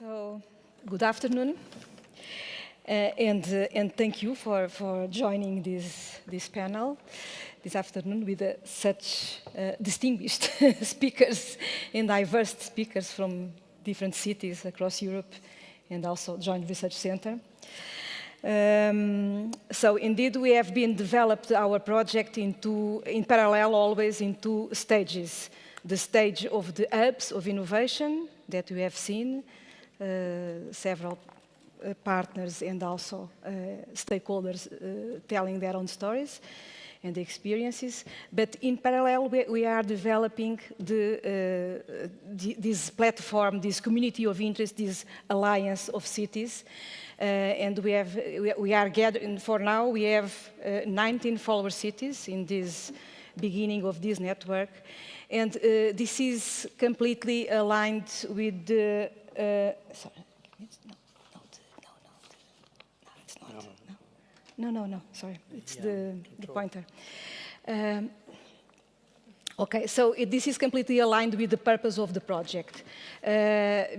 So, good afternoon, and thank you for joining this panel this afternoon with such distinguished speakers and diverse speakers from different cities across Europe and also Joint Research Center. So indeed we have been developed our project in parallel always in two stages. The stage of the hubs of innovation that we have seen, several partners and also stakeholders telling their own stories and experiences. But in parallel, we are developing this platform, this community of interest, this alliance of cities. And we are gathering, for now, we have 19 follower cities in this beginning of this network. And this is completely aligned with the, sorry, no, sorry, it's the pointer. Okay, so this is completely aligned with the purpose of the project,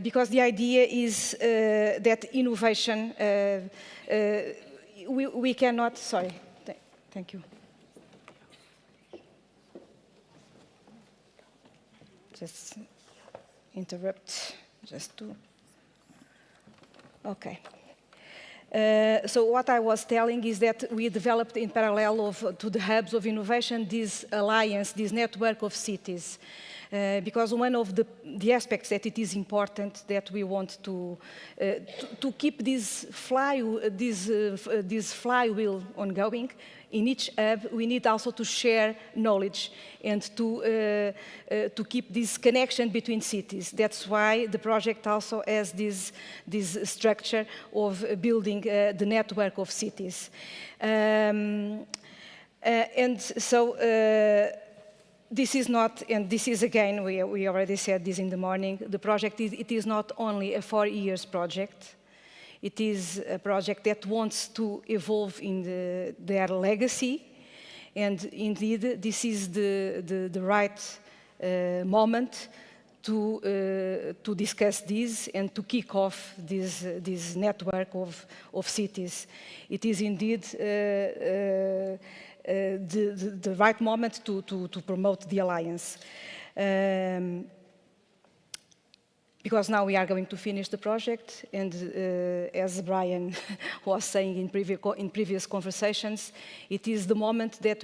because the idea is that innovation, we cannot, sorry, thank you. Just interrupt, just to, okay. So what I was telling is that we developed in parallel to the hubs of innovation this alliance, this network of cities. Because one of the aspects that it is important that we want to keep this flywheel ongoing. In each hub, we need also to share knowledge and to keep this connection between cities. That's why the project also has this structure of building the network of cities. And so this is not, and this is again, we already said this in the morning, the project, it is not only a 4 years project. It is a project that wants to evolve in their legacy, and indeed this is the right moment to discuss this and to kick off this network of cities. It is indeed the right moment to promote the alliance. Because now we are going to finish the project, and as Brian was saying in previous conversations, it is the moment that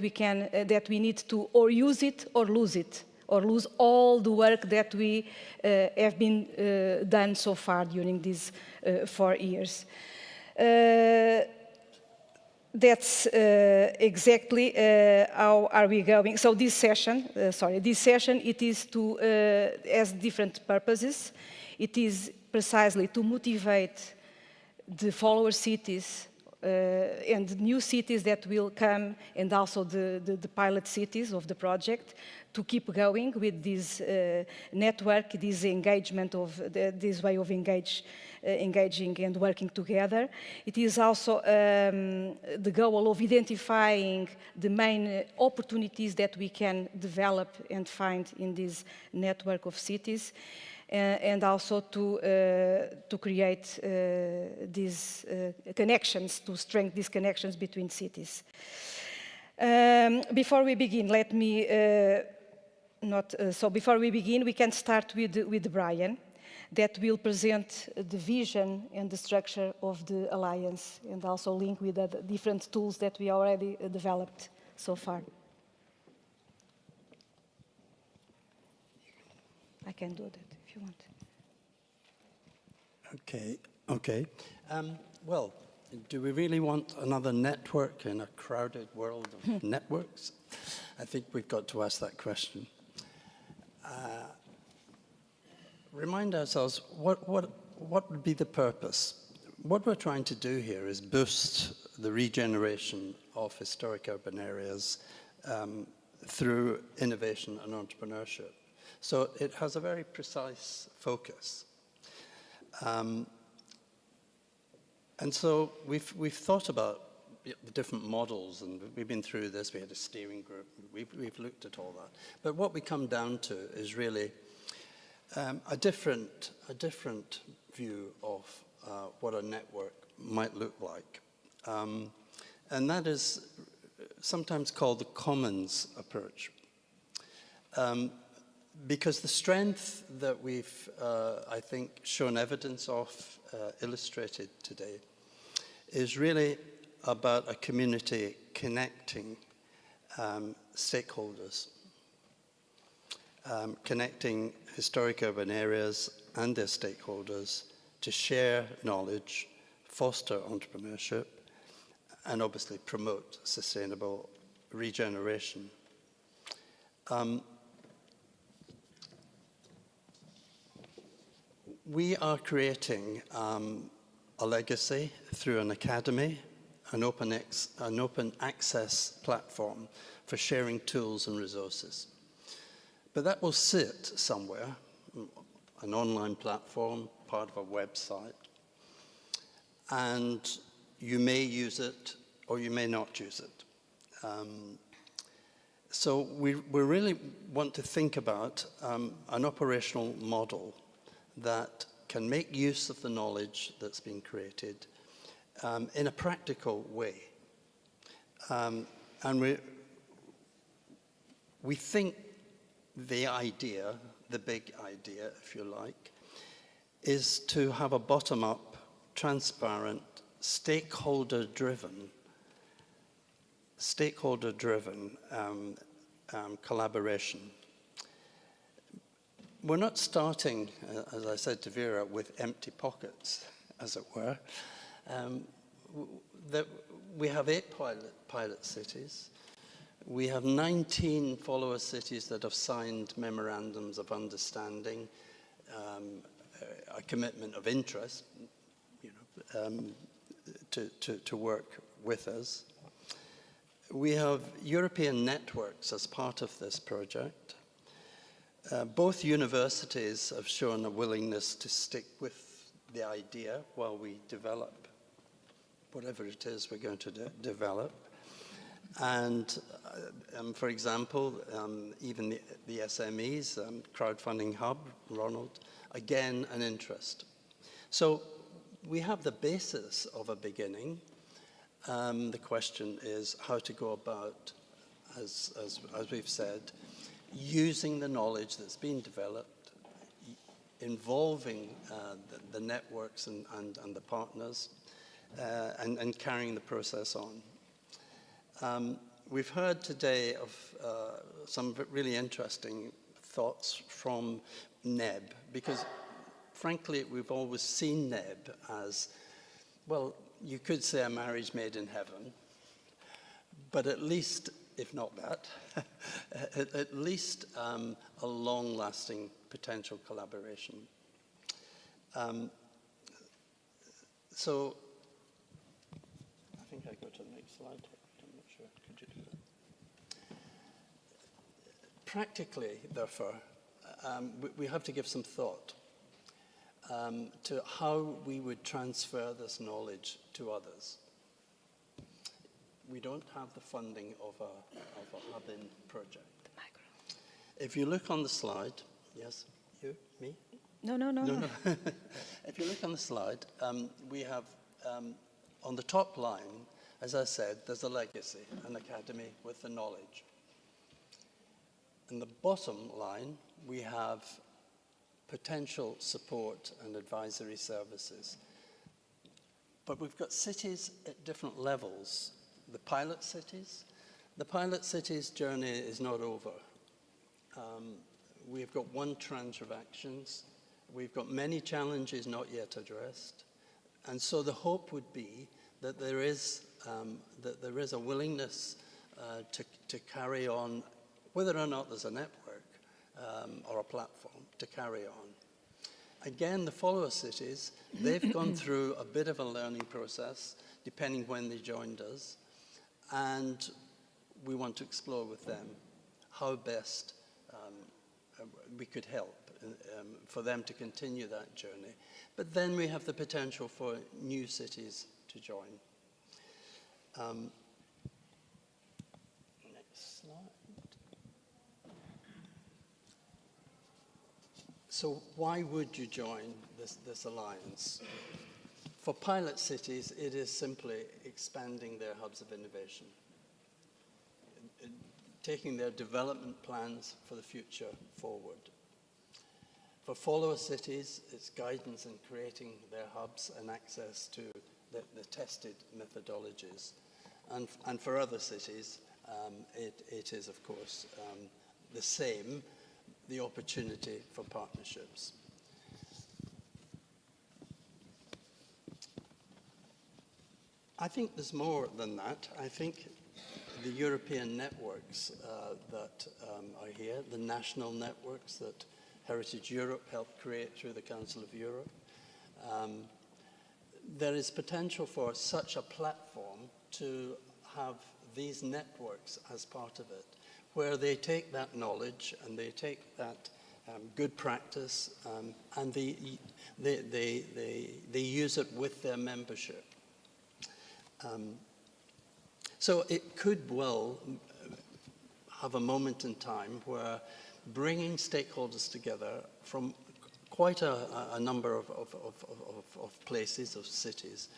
we need to or use it or lose all the work that we have been done so far during these 4 years. That's exactly how are we going. So this session, it is has different purposes. It is precisely to motivate the follower cities and new cities that will come, and also the pilot cities of the project, to keep going with this network, this engagement of this way of engaging and working together. It is also the goal of identifying the main opportunities that we can develop and find in this network of cities, and also to create these connections, to strengthen these connections between cities. Before we begin, let me before we begin, we can start with Brian, that will present the vision and the structure of the alliance, and also link with the different tools that we already developed so far. I can do that if you want. Okay. Well, do we really want another network in a crowded world of networks? I think we've got to ask that question. Remind ourselves, what would be the purpose? What we're trying to do here is boost the regeneration of historic urban areas through innovation and entrepreneurship. So it has a very precise focus. And so we've thought about the different models, and we've been through this. We had a steering group. We've looked at all that. But what we come down to is really A different view of what a network might look like. And that is sometimes called the commons approach. Because the strength that we've, I think, shown evidence of, illustrated today, is really about a community connecting stakeholders, connecting historic urban areas and their stakeholders to share knowledge, foster entrepreneurship, and obviously promote sustainable regeneration. We are creating a legacy through an academy, an open access platform for sharing tools and resources. But that will sit somewhere, an online platform, part of a website, and you may use it or you may not use it. So we really want to think about an operational model that can make use of the knowledge that's been created in a practical way. And we think the idea, the big idea, if you like, is to have a bottom-up, transparent, stakeholder-driven collaboration. We're not starting, as I said to Vera, with empty pockets, as it were. We have 8 pilot cities. We have 19 follower cities that have signed memorandums of understanding, a commitment of interest, to work with us. We have European networks as part of this project. Both universities have shown a willingness to stick with the idea while we develop whatever it is we're going to develop. And for example, even the SMEs, crowdfunding hub, Ronald, again, an interest. So we have the basis of a beginning. The question is how to go about, as we've said, using the knowledge that's been developed, involving the networks and the partners, and carrying the process on. We've heard today of some really interesting thoughts from NEB, because frankly, we've always seen NEB as, well, you could say a marriage made in heaven, but at least, if not that, at least a long-lasting potential collaboration. So, I think I go to the next slide. I'm not sure. Could you do that? Practically, therefore, we have to give some thought to how we would transfer this knowledge to others. We don't have the funding of a hub-in project. If you look on the slide, yes, you, me? No. If you look on the slide, we have, on the top line, as I said, there's a legacy, an academy with the knowledge. In the bottom line, we have potential support and advisory services. But we've got cities at different levels. The pilot cities journey is not over. We've got one tranche of actions. We've got many challenges not yet addressed. And so the hope would be that there is a willingness to carry on, whether or not there's a network or a platform to carry on. Again, the follower cities, they've gone through a bit of a learning process, depending when they joined us, and we want to explore with them how best we could help for them to continue that journey. But then we have the potential for new cities to join. Next slide. So why would you join this alliance? For pilot cities, it is simply expanding their hubs of innovation, taking their development plans for the future forward. For follower cities, it's guidance in creating their hubs and access to the tested methodologies. And for other cities, it is, of course, the same, the opportunity for partnerships. I think there's more than that. I think the European networks that are here, the national networks that Heritage Europe helped create through the Council of Europe, there is potential for such a platform to have these networks as part of it, where they take that knowledge and they take that good practice and they use it with their membership. So it could well have a moment in time where bringing stakeholders together from quite a number of places, of cities,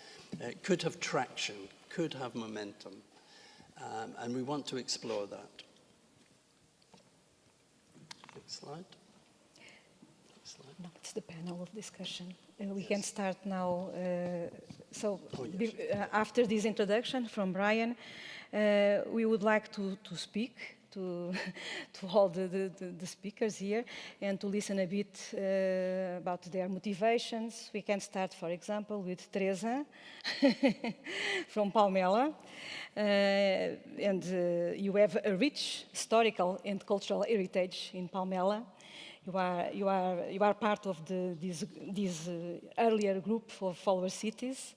could have traction, could have momentum, and we want to explore that. Next slide. Next slide. No, it's the panel of discussion. We can start now. After this introduction from Brian, we would like to speak to all the speakers here and to listen a bit about their motivations. We can start, for example, with Teresa from Palmela. And you have a rich historical and cultural heritage in Palmela. You are part of this earlier group of follower cities,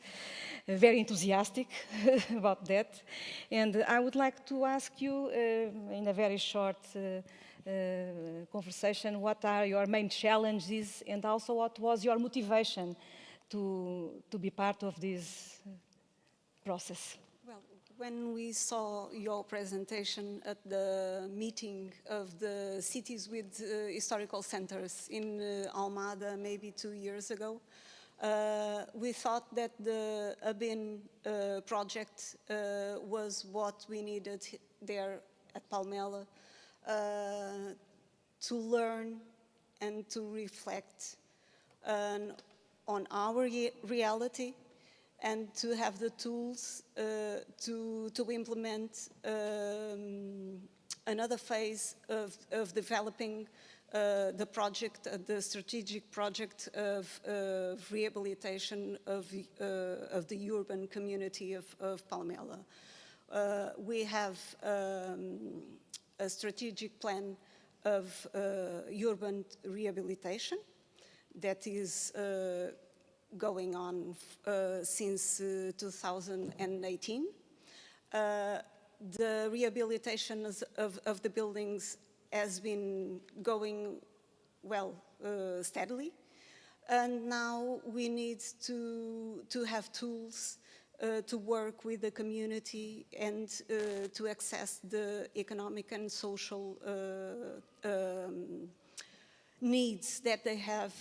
very enthusiastic about that. And I would like to ask you, in a very short conversation, what are your main challenges and also what was your motivation to be part of this process? When we saw your presentation at the meeting of the cities with historical centers in Almada maybe 2 years ago, we thought that the ABIN project was what we needed there at Palmela to learn and to reflect on our reality, and to have the tools to implement another phase of developing the project, the strategic project of rehabilitation of the urban community of Palmela. We have a strategic plan of urban rehabilitation that is going on since 2018. The rehabilitation of the buildings has been going well steadily, and now we need to have tools to work with the community and to access the economic and social needs that they have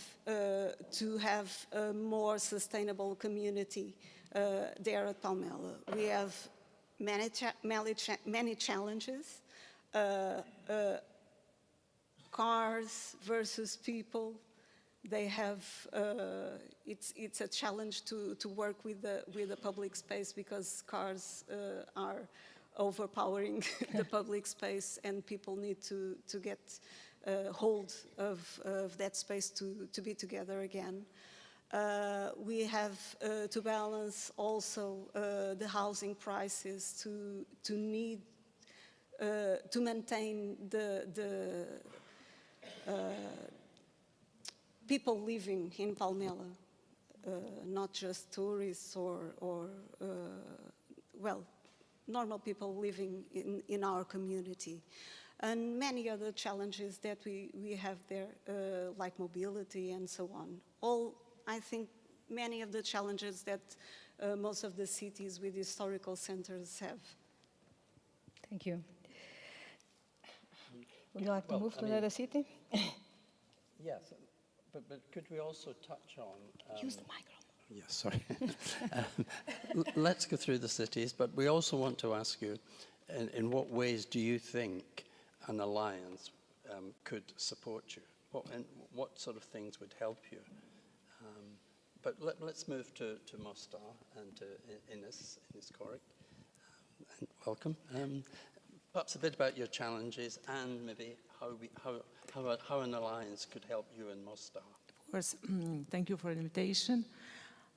to have a more sustainable community there at Palmela. We have many challenges, cars versus people. They have, it's a challenge to work with the public space because cars are overpowering the public space, and people need to get hold of that space to be together again. We have to balance also the housing prices to need to maintain the people living in Palmela, not just tourists or well, normal people living in our community. And many other challenges that we have there, like mobility and so on. All, I think, many of the challenges that most of the cities with historical centers have. Thank you. Would you like to move to another city? Yes. But could we also touch on... Use the microphone. Yes, sorry. Let's go through the cities, but we also want to ask you, in what ways do you think an alliance could support you? What sort of things would help you? But let's move to Mostar and to Ines Coric. And welcome. Perhaps a bit about your challenges and maybe how an alliance could help you in Mostar. Of course, thank you for the invitation.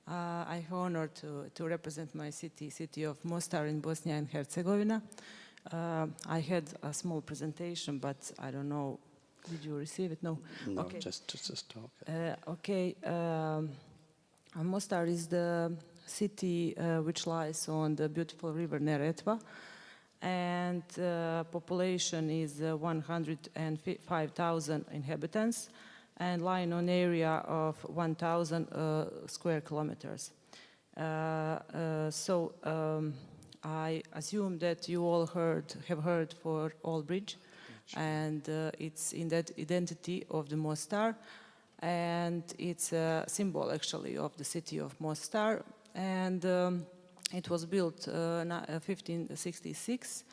I have honor to represent my city of Mostar in Bosnia and Herzegovina. I had a small presentation, but I don't know, did you receive it? No? No, okay. just talk. Okay, Mostar is the city which lies on the beautiful river Neretva, and population is 105,000 inhabitants, and lying on area of 1,000 square kilometers. I assume that you all have heard for Old Bridge, and it's in that identity of the Mostar, and it's a symbol actually of the city of Mostar, and it was built in 1566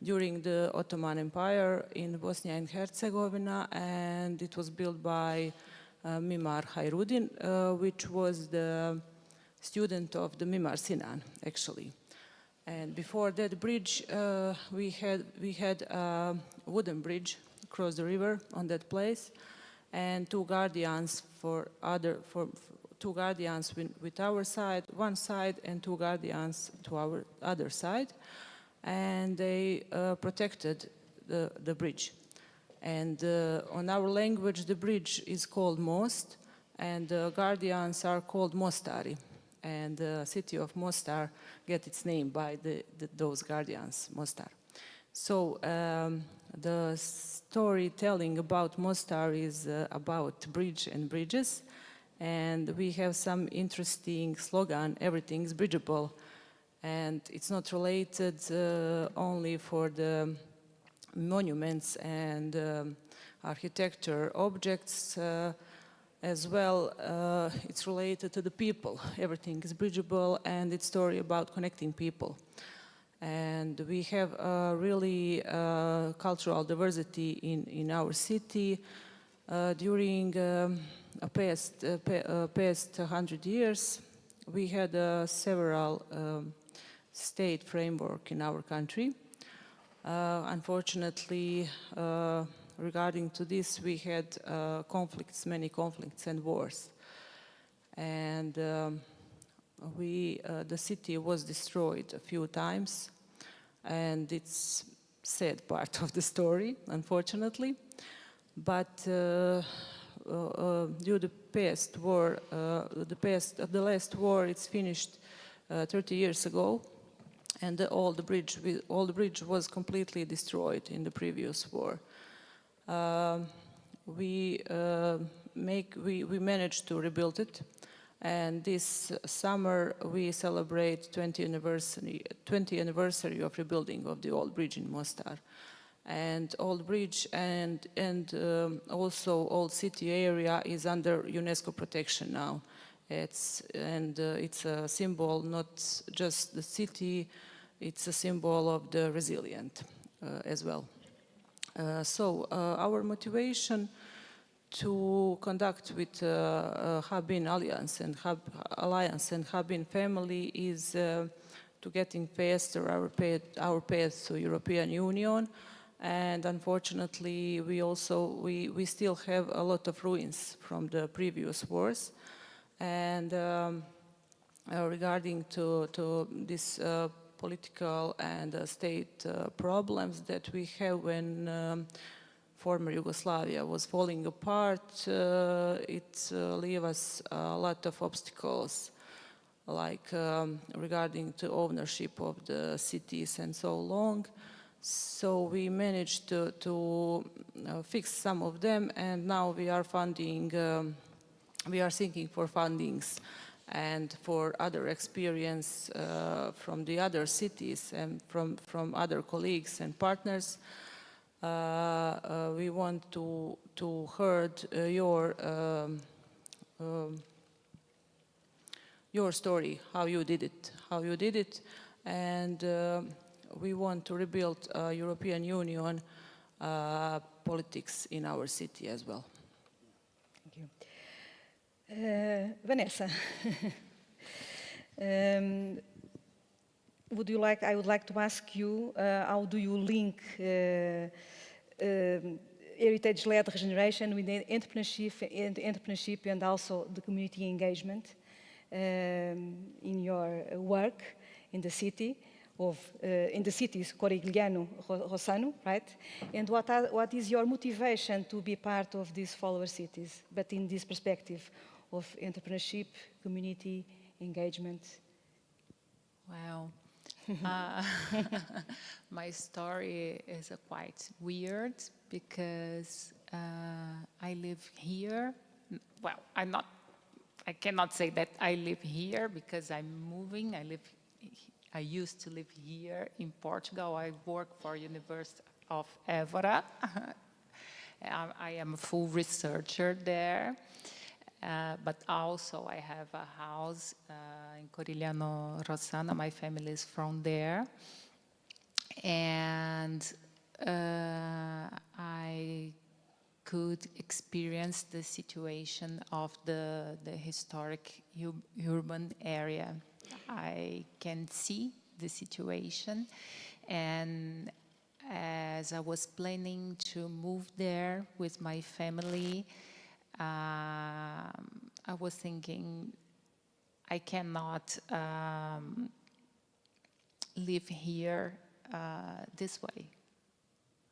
during the Ottoman Empire in Bosnia and Herzegovina, and it was built by Mimar Hayruddin, which was the student of the Mimar Sinan, actually. And before that bridge, we had a wooden bridge across the river on that place, and two guardians two guardians with our side, one side, and two guardians to our other side, and they protected the bridge. And on our language, the bridge is called Most, and the guardians are called Mostari. And the city of Mostar get its name by those guardians, Mostar. So the storytelling about Mostar is about bridge and bridges, and we have some interesting slogan, everything is bridgeable, and it's not related only for the monuments and architecture objects, as well, it's related to the people. Everything is bridgeable, and it's a story about connecting people. And we have really cultural diversity in our city. During past 100 years, we had several state framework in our country. Unfortunately, regarding to this, we had many conflicts and wars. And the city was destroyed a few times, and it's sad part of the story, unfortunately. But due to the past war, the last war, it's finished 30 years ago, and all the bridge was completely destroyed in the previous war. We managed to rebuild it, and this summer we celebrate 20th anniversary of rebuilding of the old bridge in Mostar. And old bridge and also old city area is under UNESCO protection now. It's a symbol, not just the city, it's a symbol of the resilient as well. Our motivation to conduct with Habin Alliance and Habin family is to getting faster our path to European Union, and unfortunately we still have a lot of ruins from the previous wars, and regarding to this political and state problems that we have when former Yugoslavia was falling apart, it leaves us a lot of obstacles, like regarding to ownership of the cities and so long. So we managed to fix some of them, and now we are seeking for fundings and for other experience from the other cities and from other colleagues and partners. We want to heard your story, how you did it, and we want to rebuild European Union politics in our city as well. Thank you. Vanessa, I would like to ask you, how do you link heritage-led regeneration with the entrepreneurship and also the community engagement in your work in the city in the cities Corigliano, Rossanno, right? And what is your motivation to be part of these follower cities, but in this perspective of entrepreneurship, community engagement? Well, my story is quite weird because I live here. Well, I cannot say that I live here because I'm moving. I used to live here in Portugal. I work for University of Évora. I am a full researcher there. But also I have a house in Corigliano, Rossanno. My family is from there. And I could experience the situation of the historic urban area. I can see the situation, and as I was planning to move there with my family, I was thinking I cannot live here this way.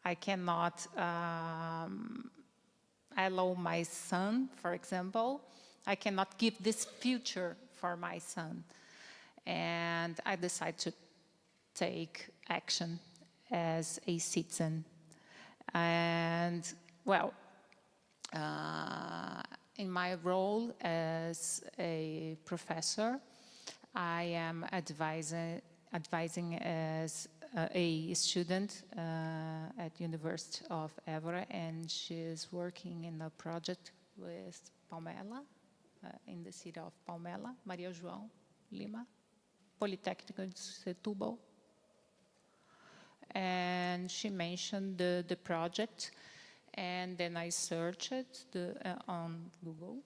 I cannot allow my son, for example, I cannot give this future for my son. And I decided to take action as a citizen. And, well, in my role as a professor, I am advising as a student at University of Évora, and she is working in a project with Palmela, in the city of Palmela, Maria João Lima, Polytechnic de Setúbal. And she mentioned the project, and then I searched on Google.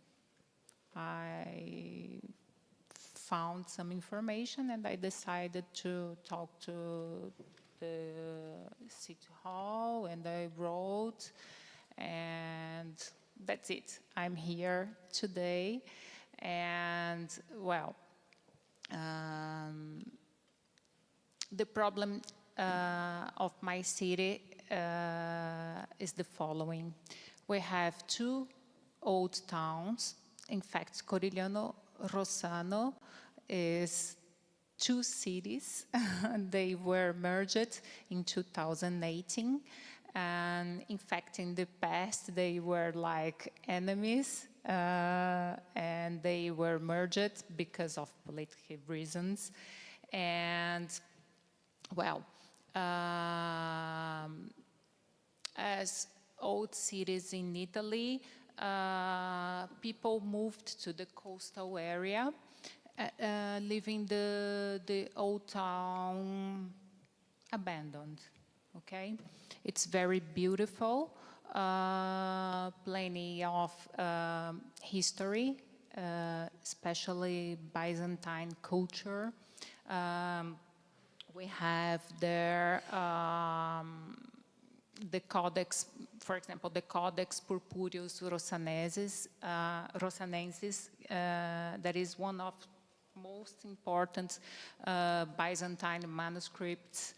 I found some information, and I decided to talk to the city hall, and I wrote, and that's it. I'm here today, and well, the problem of my city is the following. We have two old towns. In fact, Corigliano, Rossanno is two cities. They were merged in 2018. And in fact, in the past, they were like enemies. And they were merged because of political reasons. And, well, as old cities in Italy, people moved to the coastal area, leaving the old town abandoned, okay? It's very beautiful, plenty of history, especially Byzantine culture. We have there the Codex, for example, the Codex Purpureus Rossanensis, that is one of most important Byzantine manuscripts.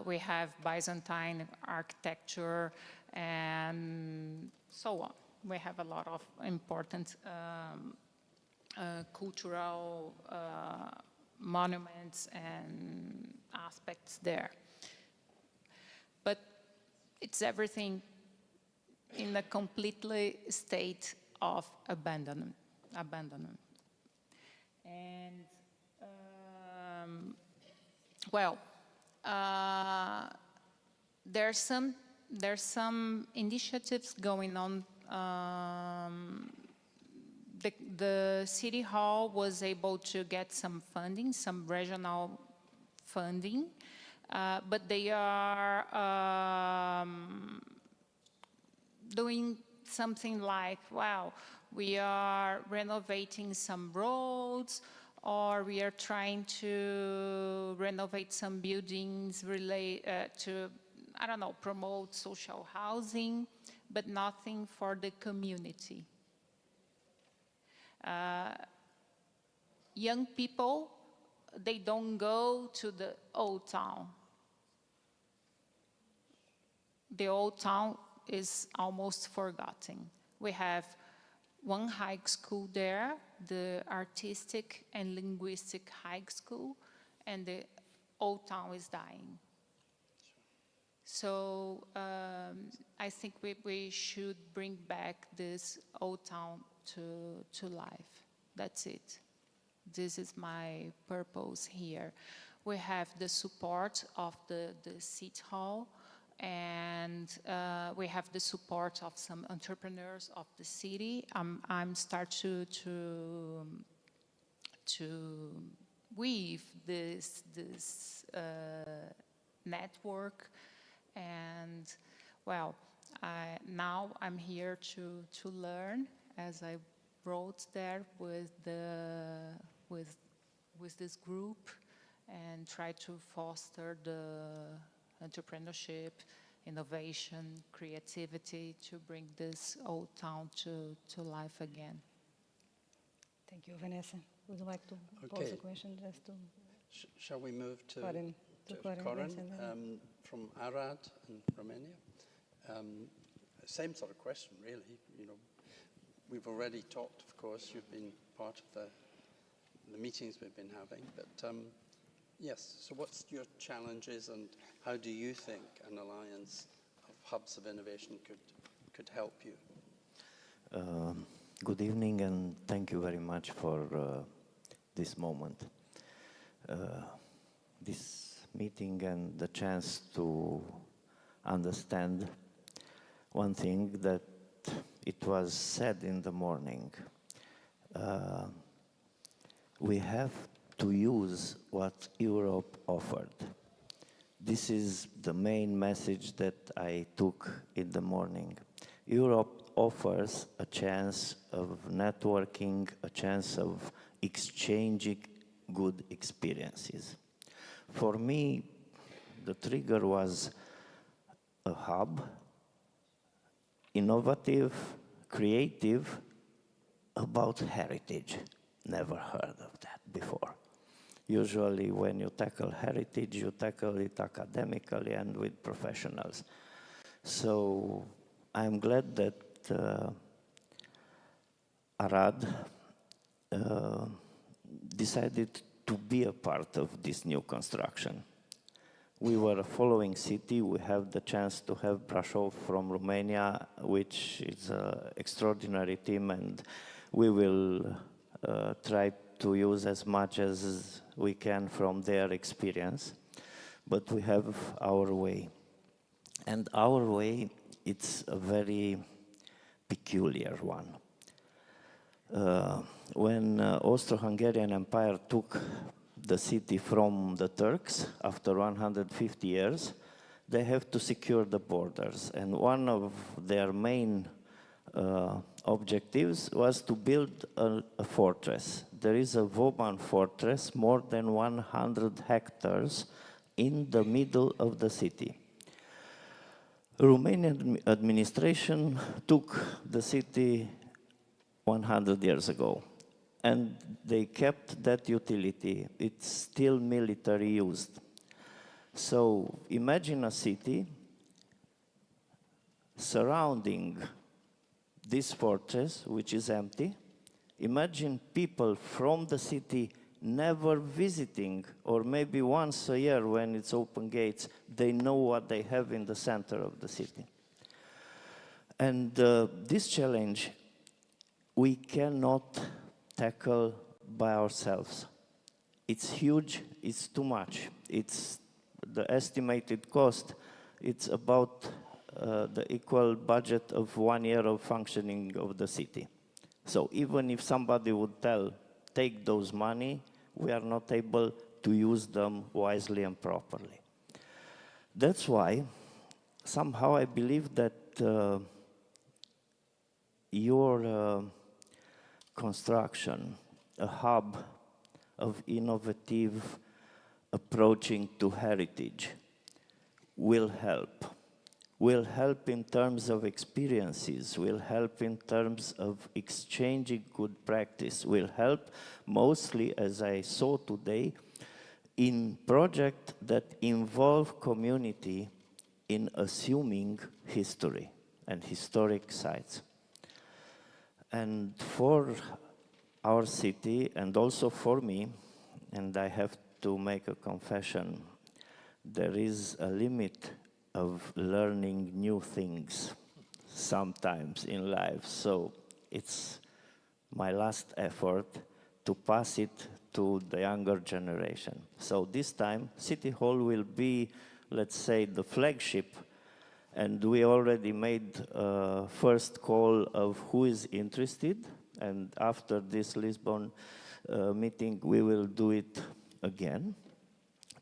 We have Byzantine architecture and so on. We have a lot of important cultural monuments and aspects there. But it's everything in a completely state of abandonment. And, well, there are some there's some initiatives going on. The City Hall was able to get some funding, some regional funding, but they are doing something like, wow, we are renovating some roads, or we are trying to renovate some buildings to, I don't know, promote social housing, but nothing for the community. Young people, they don't go to the old town. The old town is almost forgotten. We have one high school there, the Artistic and Linguistic High School, and the old town is dying. So I think we should bring back this old town to life. That's it. This is my purpose here. We have the support of the City Hall, and we have the support of some entrepreneurs of the city. I'm start to weave this network, and well, now I'm here to learn, as I wrote there with this group, and try to foster the entrepreneurship, innovation, creativity to bring this old town to life again. Thank you, Vanessa. Would you like to pose a question just to Shall we move to Corin? Corin Yes, and then- from Arad in Romania? Same sort of question, really. You know, we've already talked, of course. You've been part of the meetings we've been having, but yes. So, what's your challenges, and how do you think an alliance of hubs of innovation could help you? Good evening, and thank you very much for this moment. This meeting and the chance to understand one thing that it was said in the morning. We have to use what Europe offered. This is the main message that I took in the morning. Europe offers a chance of networking, a chance of exchanging good experiences. For me, the trigger was a hub, innovative, creative, about heritage. Never heard of that before. Usually when you tackle heritage, you tackle it academically and with professionals. So I'm glad that Arad decided to be a part of this new construction. We were a following city. We have the chance to have Brașov from Romania, which is an extraordinary team, and we will try to use as much as we can from their experience. But we have our way. And our way, it's a very peculiar one. When Austro-Hungarian Empire took the city from the Turks after 150 years, they have to secure the borders. And one of their main objectives was to build a fortress. There is a Vauban fortress, more than 100 hectares, in the middle of the city. Romanian administration took the city 100 years ago, and they kept that utility. It's still military used. So imagine a city surrounding this fortress, which is empty. Imagine people from the city never visiting, or maybe once a year when it's open gates, they know what they have in the center of the city. And this challenge we cannot tackle by ourselves. It's huge, it's too much. It's the estimated cost, it's about the equal budget of 1 year of functioning of the city. So even if somebody would take those money, we are not able to use them wisely and properly. That's why somehow I believe that your construction, a hub of innovative approaching to heritage, will help. Will help in terms of experiences, will help in terms of exchanging good practice, will help mostly, as I saw today, in projects that involve community in assuming history and historic sites. And for our city, and also for me, and I have to make a confession, there is a limit of learning new things sometimes in life. So it's my last effort to pass it to the younger generation. So this time, City Hall will be, let's say, the flagship, and we already made a first call of who is interested, and after this Lisbon meeting, we will do it again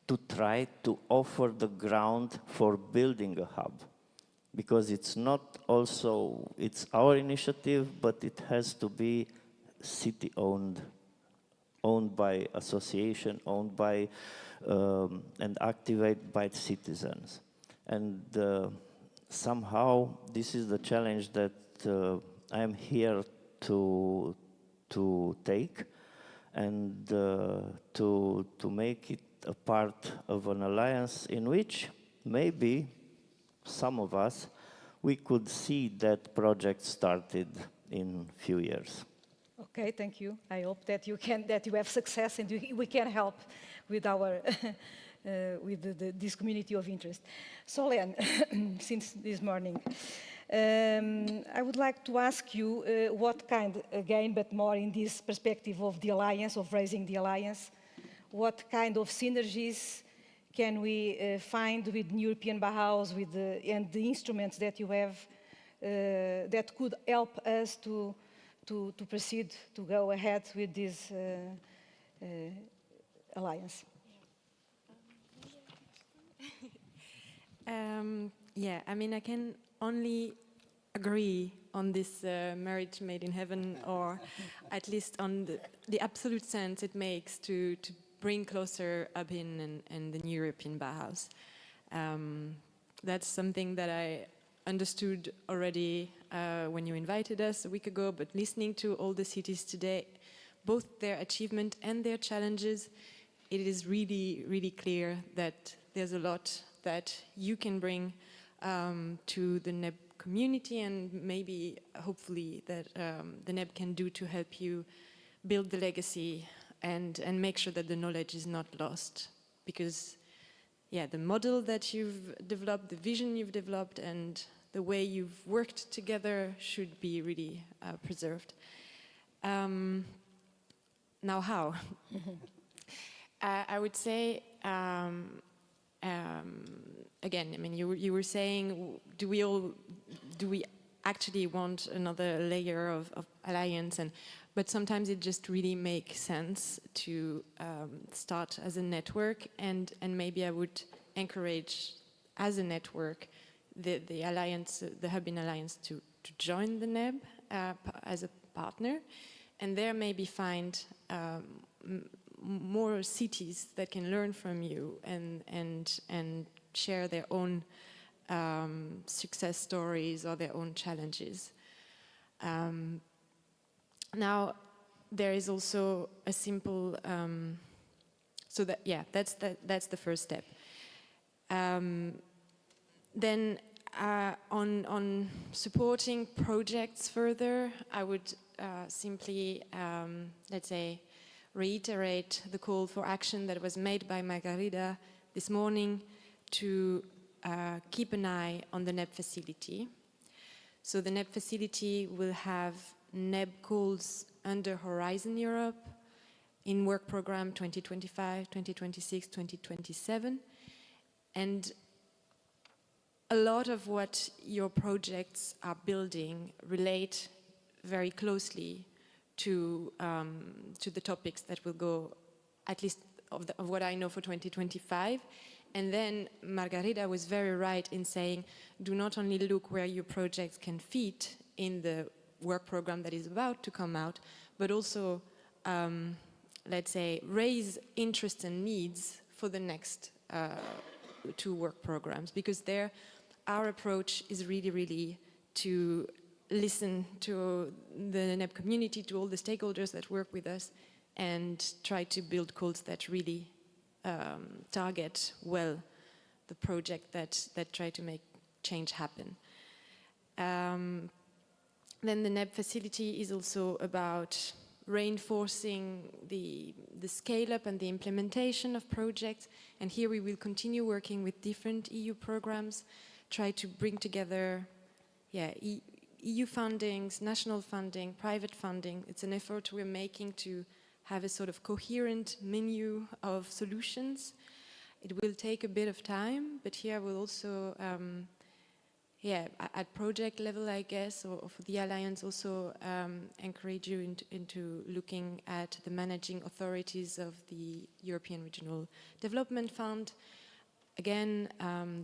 to try to offer the ground for building a hub. Because it's not also, it's our initiative, but it has to be city-owned, owned by association, owned by, and activated by citizens. And somehow this is the challenge that I am here to take, and to make it a part of an alliance in which maybe some of us, we could see that project started in few years. Okay, thank you. I hope that you have success, and we can help with our this community of interest. Soléne, since this morning, I would like to ask you what kind, again, but more in this perspective of the alliance, of raising the alliance, what kind of synergies can we find with European Bauhaus, and the instruments that you have that could help us to proceed, to go ahead with this alliance? Yeah, I mean, I can only agree on this marriage made in heaven, or at least on the absolute sense it makes to bring closer Abhin and the European Bauhaus. That's something that I understood already when you invited us a week ago, but listening to all the cities today, both their achievement and their challenges, it is really, really clear that there's a lot that you can bring to the NEB community, and maybe, hopefully, that the NEB can do to help you build the legacy and make sure that the knowledge is not lost. Because, yeah, the model that you've developed, the vision you've developed, and the way you've worked together should be really preserved. Now, how? I would say, again, I mean, you were saying, do we actually want another layer of alliance? But sometimes it just really makes sense to start as a network, and maybe I would encourage, as a network, the alliance, the Hubin Alliance, to join the NEB as a partner, and there maybe find more cities that can learn from you and share their own success stories or their own challenges. Now, there is also a simple, so that, yeah, that's the first step. Then on supporting projects further, I would simply, let's say, reiterate the call for action that was made by Margarida this morning to keep an eye on the NEB facility. So the NEB facility will have NEB calls under Horizon Europe in work program 2025, 2026, 2027. And a lot of what your projects are building relate very closely to the topics that will go, at least of what I know, for 2025. And then Margarida was very right in saying, do not only look where your projects can fit in the work program that is about to come out, but also, let's say, raise interest and needs for the next 2 work programs. Because there, our approach is really to listen to the NEB community, to all the stakeholders that work with us, and try to build codes that really target well the project that try to make change happen. Then the NEB facility is also about reinforcing the scale-up and the implementation of projects. And here we will continue working with different EU programs, try to bring together EU fundings, national funding, private funding. It's an effort we're making to have a sort of coherent menu of solutions. It will take a bit of time, but here we'll also, at project level, I guess, or for the Alliance, also encourage you into looking at the managing authorities of the European Regional Development Fund. Again,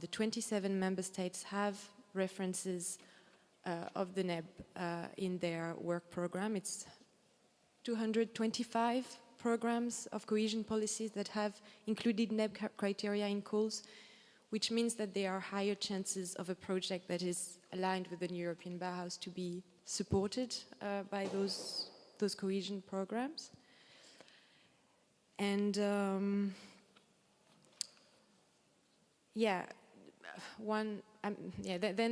the 27 member states have references of the NEB in their work program. It's 225 programs of cohesion policies that have included NEB criteria in calls, which means that there are higher chances of a project that is aligned with the European Bauhaus to be supported by those cohesion programs. And then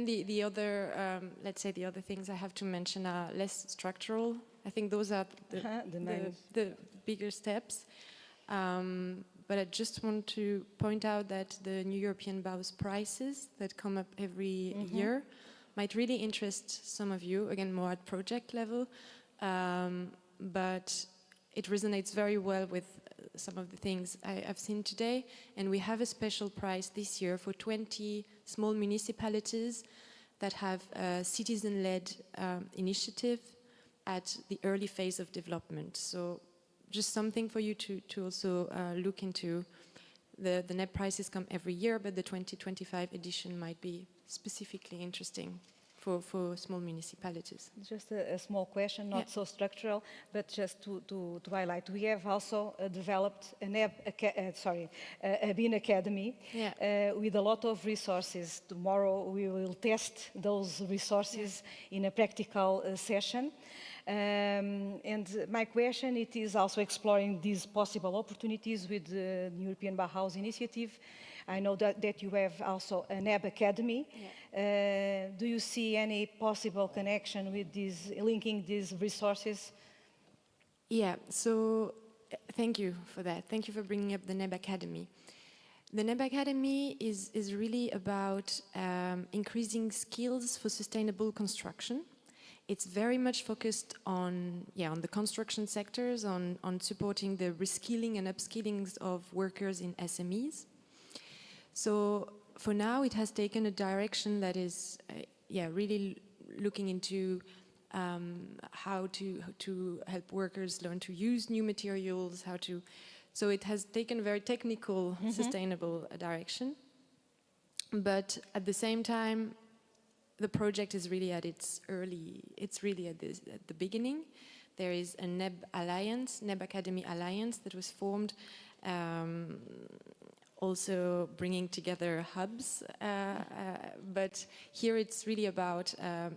the other, let's say the other things I have to mention are less structural. I think those are the bigger steps. But I just want to point out that the new European Bauhaus prizes that come up every year might really interest some of you, again, more at project level. But it resonates very well with some of the things I've seen today. And we have a special prize this year for 20 small municipalities that have a citizen-led initiative at the early phase of development. So just something for you to also look into. The NEB prizes come every year, but the 2025 edition might be specifically interesting for small municipalities. Just a small question, not so structural, but just to highlight. We have also developed a BIN Academy with a lot of resources. Tomorrow we will test those resources in a practical session. And my question, it is also exploring these possible opportunities with the European Bauhaus initiative. I know that you have also an NEB Academy. Do you see any possible connection with these, linking these resources? Yeah, so thank you for that. Thank you for bringing up the NEB Academy. The NEB Academy is really about increasing skills for sustainable construction. It's very much focused on the construction sectors, on supporting the reskilling and upskilling of workers in SMEs. So for now, it has taken a direction that is, really looking into how to help workers learn to use new materials, so it has taken a very technical, sustainable direction. But at the same time, the project is really at the beginning. There is a NEB Alliance, NEB Academy Alliance, that was formed, also bringing together hubs. But here it's really about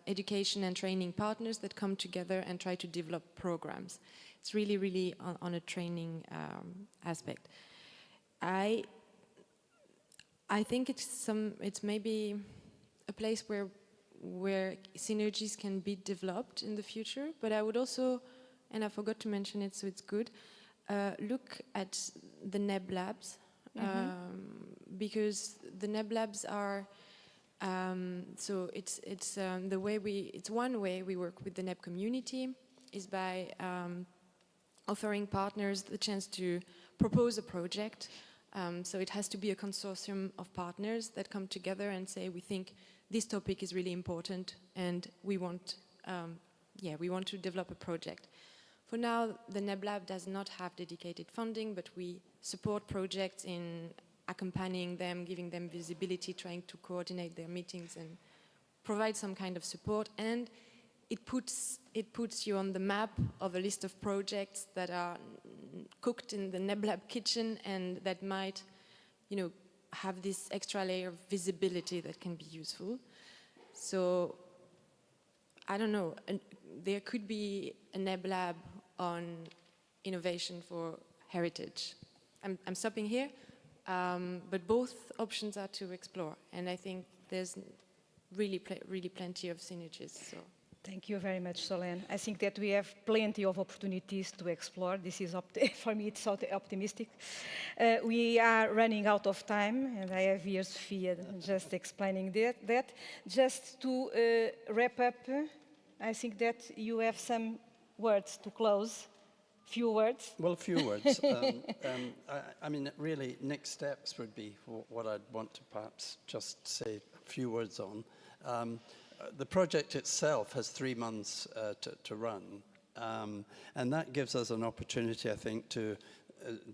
education and training partners that come together and try to develop programs. It's really on a training aspect. I think it's maybe a place where synergies can be developed in the future, but I would also, and I forgot to mention it, so it's good, look at the NEB labs, because the NEB labs are, so it's one way we work with the NEB community is by offering partners the chance to propose a project, So it has to be a consortium of partners that come together and say, we think this topic is really important and we want, we want to develop a project. For now, the NEBLab does not have dedicated funding, but we support projects in accompanying them, giving them visibility, trying to coordinate their meetings and provide some kind of support. And it puts you on the map of a list of projects that are cooked in the NEBLab kitchen and that might, have this extra layer of visibility that can be useful. So, I don't know, there could be a NEBLab on innovation for heritage. I'm stopping here, but both options are to explore, and I think there's really plenty of synergies. So. Thank you very much, Soléne. I think that we have plenty of opportunities to explore. This is, for me, it's so optimistic. We are running out of time, and I have here Sofia just explaining that. Just to wrap up, I think that you have some words to close. Few words. Well, a few words. I mean, really, next steps would be what I'd want to perhaps just say a few words on. The project itself has 3 months to run, and that gives us an opportunity, I think, to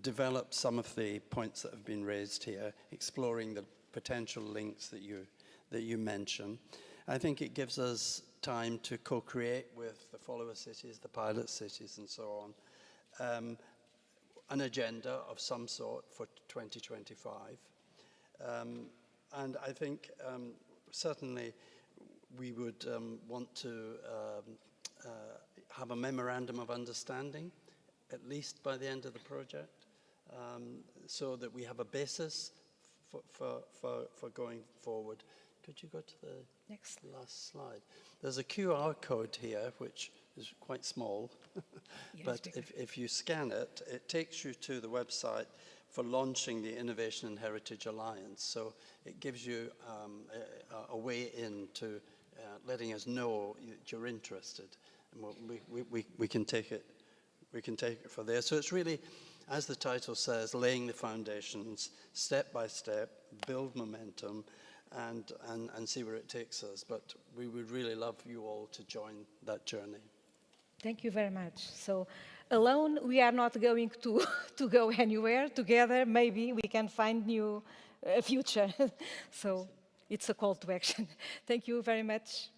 develop some of the points that have been raised here, exploring the potential links that you mention. I think it gives us time to co-create with the follower cities, the pilot cities, and so on, an agenda of some sort for 2025. And I think certainly we would want to have a memorandum of understanding, at least by the end of the project, so that we have a basis for going forward. Could you go to the last slide? There's a QR code here, which is quite small, but if you scan it, it takes you to the website for launching the Innovation and Heritage Alliance. So it gives you a way into letting us know that you're interested, and we can take it. We can take it from there. So it's really, as the title says, laying the foundations, step by step, build momentum, and see where it takes us. But we would really love you all to join that journey. Thank you very much. So, alone we are not going to go anywhere. Together, maybe we can find new future. So, it's a call to action. Thank you very much.